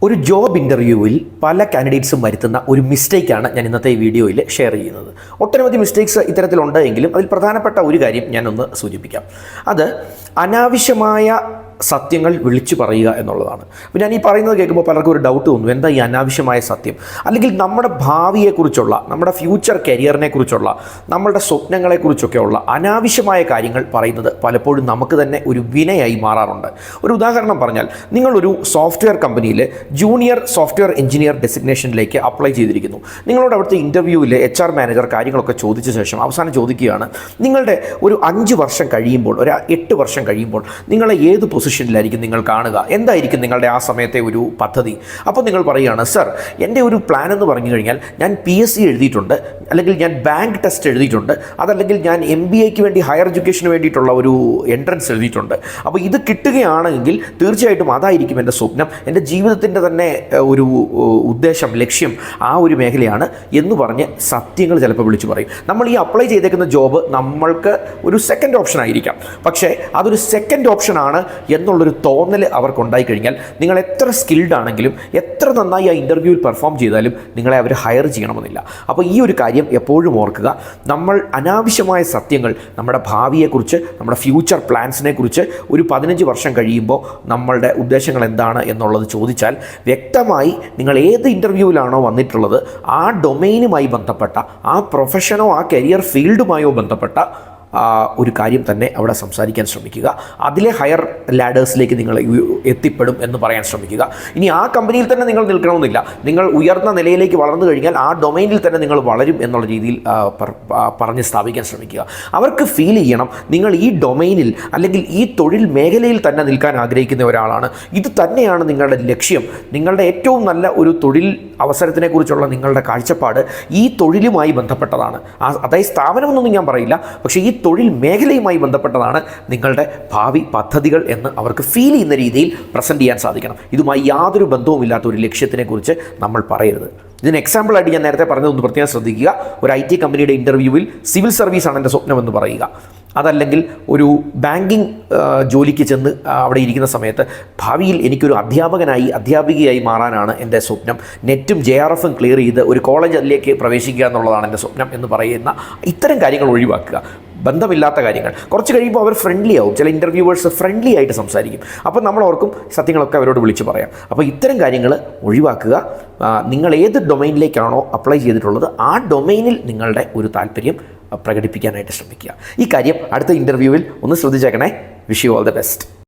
ഒരു ജോബ് ഇൻ്റർവ്യൂവിൽ പല കാൻഡിഡേറ്റ്സും വരുത്തുന്ന ഒരു മിസ്റ്റേക്കാണ് ഞാൻ ഇന്നത്തെ ഈ വീഡിയോയിൽ ഷെയർ ചെയ്യുന്നത്. ഒട്ടനവധി മിസ്റ്റേക്സ് ഇത്തരത്തിലുണ്ട് എങ്കിലും അതിൽ പ്രധാനപ്പെട്ട ഒരു കാര്യം ഞാനൊന്ന് സൂചിപ്പിക്കാം. അത് അനാവശ്യമായ സത്യങ്ങൾ വിളിച്ചു പറയുക എന്നുള്ളതാണ്. അപ്പോൾ ഞാൻ ഈ പറയുന്നത് കേൾക്കുമ്പോൾ പലർക്കും ഒരു ഡൗട്ട് തോന്നും, എന്താ ഈ അനാവശ്യമായ സത്യം? അല്ലെങ്കിൽ നമ്മുടെ ഭാവിയെക്കുറിച്ചുള്ള, നമ്മുടെ ഫ്യൂച്ചർ കരിയറിനെ കുറിച്ചുള്ള, നമ്മളുടെ സ്വപ്നങ്ങളെക്കുറിച്ചൊക്കെയുള്ള അനാവശ്യമായ കാര്യങ്ങൾ പറയുന്നത് പലപ്പോഴും നമുക്ക് തന്നെ ഒരു വിനയായി മാറാറുണ്ട്. ഒരു ഉദാഹരണം പറഞ്ഞാൽ, നിങ്ങളൊരു സോഫ്റ്റ്വെയർ കമ്പനിയിൽ ജൂനിയർ സോഫ്റ്റ്വെയർ എഞ്ചിനീയർ ഡെസിഗ്നേഷനിലേക്ക് അപ്ലൈ ചെയ്തിരിക്കുന്നു. നിങ്ങളോട് അവിടുത്തെ ഇൻ്റർവ്യൂവിൽ HR മാനേജർ കാര്യങ്ങളൊക്കെ ചോദിച്ച ശേഷം അവസാനം ചോദിക്കുകയാണ്, നിങ്ങളുടെ ഒരു 5 വർഷം കഴിയുമ്പോൾ, ഒരു 8 വർഷം കഴിയുമ്പോൾ നിങ്ങളെ ഏത് പൊസിഷനിലായിരിക്കും നിങ്ങൾ കാണുക? എന്തായിരിക്കും നിങ്ങളുടെ ആ സമയത്തെ ഒരു പദ്ധതി? അപ്പോൾ നിങ്ങൾ പറയുകയാണ്, സർ, എൻ്റെ ഒരു പ്ലാൻ എന്ന് പറഞ്ഞു കഴിഞ്ഞാൽ ഞാൻ PSC എഴുതിയിട്ടുണ്ട്, അല്ലെങ്കിൽ ഞാൻ ബാങ്ക് ടെസ്റ്റ് എഴുതിയിട്ടുണ്ട്, അതല്ലെങ്കിൽ ഞാൻ MBAക്ക് വേണ്ടി ഹയർ എഡ്യൂക്കേഷന് വേണ്ടിയിട്ടുള്ള ഒരു എൻട്രൻസ് എഴുതിയിട്ടുണ്ട്. അപ്പോൾ ഇത് കിട്ടുകയാണെങ്കിൽ തീർച്ചയായിട്ടും അതായിരിക്കും എൻ്റെ സ്വപ്നം, എൻ്റെ ജീവിതത്തിൻ്റെ തന്നെ ഒരു ഉദ്ദേശം, ലക്ഷ്യം ആ ഒരു മേഖലയാണ് എന്ന് പറഞ്ഞ് സത്യങ്ങൾ ചിലപ്പോൾ വിളിച്ചു പറയും. നമ്മൾ ഈ അപ്ലൈ ചെയ്തേക്കുന്ന ജോബ് നമ്മൾക്ക് ഒരു സെക്കൻഡ് ഓപ്ഷൻ ആയിരിക്കാം, പക്ഷേ അതൊരു സെക്കൻഡ് ഓപ്ഷനാണ് എന്നുള്ളൊരു തോന്നൽ അവർക്കുണ്ടായി കഴിഞ്ഞാൽ നിങ്ങൾ എത്ര സ്കിൽഡ് ആണെങ്കിലും, എത്ര നന്നായി ആ ഇൻ്റർവ്യൂവിൽ പെർഫോം ചെയ്താലും നിങ്ങളെ അവർ ഹയർ ചെയ്യണമെന്നില്ല. അപ്പോൾ ഈ ഒരു കാര്യം എപ്പോഴും ഓർക്കുക. നമ്മൾ അനാവശ്യമായ സത്യങ്ങൾ നമ്മുടെ ഭാവിയെക്കുറിച്ച്, നമ്മുടെ ഫ്യൂച്ചർ പ്ലാൻസിനെ കുറിച്ച് ഒരു 15 വർഷം കഴിയുമ്പോൾ നമ്മളുടെ ഉദ്ദേശങ്ങൾ എന്താണ് എന്നുള്ളത് ചോദിച്ചാൽ വ്യക്തമായി നിങ്ങൾ ഏത് ഇൻ്റർവ്യൂവിലാണോ വന്നിട്ടുള്ളത് ആ ഡൊമെയിനുമായി ബന്ധപ്പെട്ട, ആ പ്രൊഫഷനോ ആ കരിയർ ഫീൽഡുമായോ ബന്ധപ്പെട്ട ഒരു കാര്യം തന്നെ അവിടെ സംസാരിക്കാൻ ശ്രമിക്കുക. അതിലെ ഹയർ ലാഡേഴ്സിലേക്ക് നിങ്ങൾ എത്തിപ്പെടും എന്ന് പറയാൻ ശ്രമിക്കുക. ഇനി ആ കമ്പനിയിൽ തന്നെ നിങ്ങൾ നിൽക്കണമെന്നില്ല, നിങ്ങൾ ഉയർന്ന നിലയിലേക്ക് വളർന്നു കഴിഞ്ഞാൽ ആ ഡൊമൈനിൽ തന്നെ നിങ്ങൾ വളരും എന്നുള്ള രീതിയിൽ പറഞ്ഞ് സ്ഥാപിക്കാൻ ശ്രമിക്കുക. അവർക്ക് ഫീൽ ചെയ്യണം നിങ്ങൾ ഈ ഡൊമൈനിൽ അല്ലെങ്കിൽ ഈ തൊഴിൽ മേഖലയിൽ തന്നെ നിൽക്കാൻ ആഗ്രഹിക്കുന്ന ഒരാളാണ്. ഇത് തന്നെയാണ് നിങ്ങളുടെ ലക്ഷ്യം. നിങ്ങളുടെ ഏറ്റവും നല്ല ഒരു തൊഴിൽ അവസരത്തിനെക്കുറിച്ചുള്ള നിങ്ങളുടെ കാഴ്ചപ്പാട് ഈ തൊഴിലുമായി ബന്ധപ്പെട്ടതാണ്. അതായത് സ്ഥാപനമെന്നൊന്നും ഞാൻ പറയില്ല, പക്ഷേ ഈ തൊഴിൽ മേഖലയുമായി ബന്ധപ്പെട്ടതാണ് നിങ്ങളുടെ ഭാവി പദ്ധതികൾ എന്ന് അവർക്ക് ഫീൽ ചെയ്യുന്ന രീതിയിൽ പ്രസൻറ്റ് ചെയ്യാൻ സാധിക്കണം. ഇതുമായി യാതൊരു ബന്ധവുമില്ലാത്ത ഒരു ലക്ഷ്യത്തിനെക്കുറിച്ച് നമ്മൾ പറയരുത്. ഇതിന് എക്സാമ്പിളായിട്ട് ഞാൻ നേരത്തെ പറഞ്ഞതൊന്ന് പ്രത്യേകം ശ്രദ്ധിക്കുക. ഒരു IT കമ്പനിയുടെ ഇൻ്റർവ്യൂവിൽ സിവിൽ സർവീസാണ് എൻ്റെ സ്വപ്നമെന്ന് പറയുക. അതല്ലെങ്കിൽ ഒരു ബാങ്കിങ് ജോലിക്ക് ചെന്ന് അവിടെ ഇരിക്കുന്ന സമയത്ത് ഭാവിയിൽ എനിക്കൊരു അധ്യാപികയായി മാറാനാണ് എൻ്റെ സ്വപ്നം, നെറ്റും JRFും ക്ലിയർ ചെയ്ത് ഒരു കോളേജിലേക്ക് പ്രവേശിക്കുക എന്നുള്ളതാണ് എൻ്റെ സ്വപ്നം എന്ന് പറയുന്ന ഇത്തരം കാര്യങ്ങൾ ഒഴിവാക്കുക. ബന്ധമില്ലാത്ത കാര്യങ്ങൾ. കുറച്ച് കഴിയുമ്പോൾ അവർ ഫ്രണ്ട്ലി ആവും, ചില ഇൻ്റർവ്യൂവേഴ്സ് ഫ്രണ്ട്ലി ആയിട്ട് സംസാരിക്കും. അപ്പോൾ നമ്മൾ ഓർക്കും സത്യങ്ങളൊക്കെ അവരോട് വിളിച്ച് പറയാം. അപ്പോൾ ഇത്തരം കാര്യങ്ങൾ ഒഴിവാക്കുക. നിങ്ങൾ ഏത് ഡൊമൈനിലേക്കാണോ അപ്ലൈ ചെയ്തിട്ടുള്ളത് ആ ഡൊമൈനിൽ നിങ്ങളുടെ ഒരു താല്പര്യം പ്രകടിപ്പിക്കാനായിട്ട് ശ്രമിക്കുക. ഈ കാര്യം അടുത്ത ഇൻ്റർവ്യൂവിൽ ഒന്ന് ശ്രദ്ധിച്ചേക്കണേ. Wish you all the best.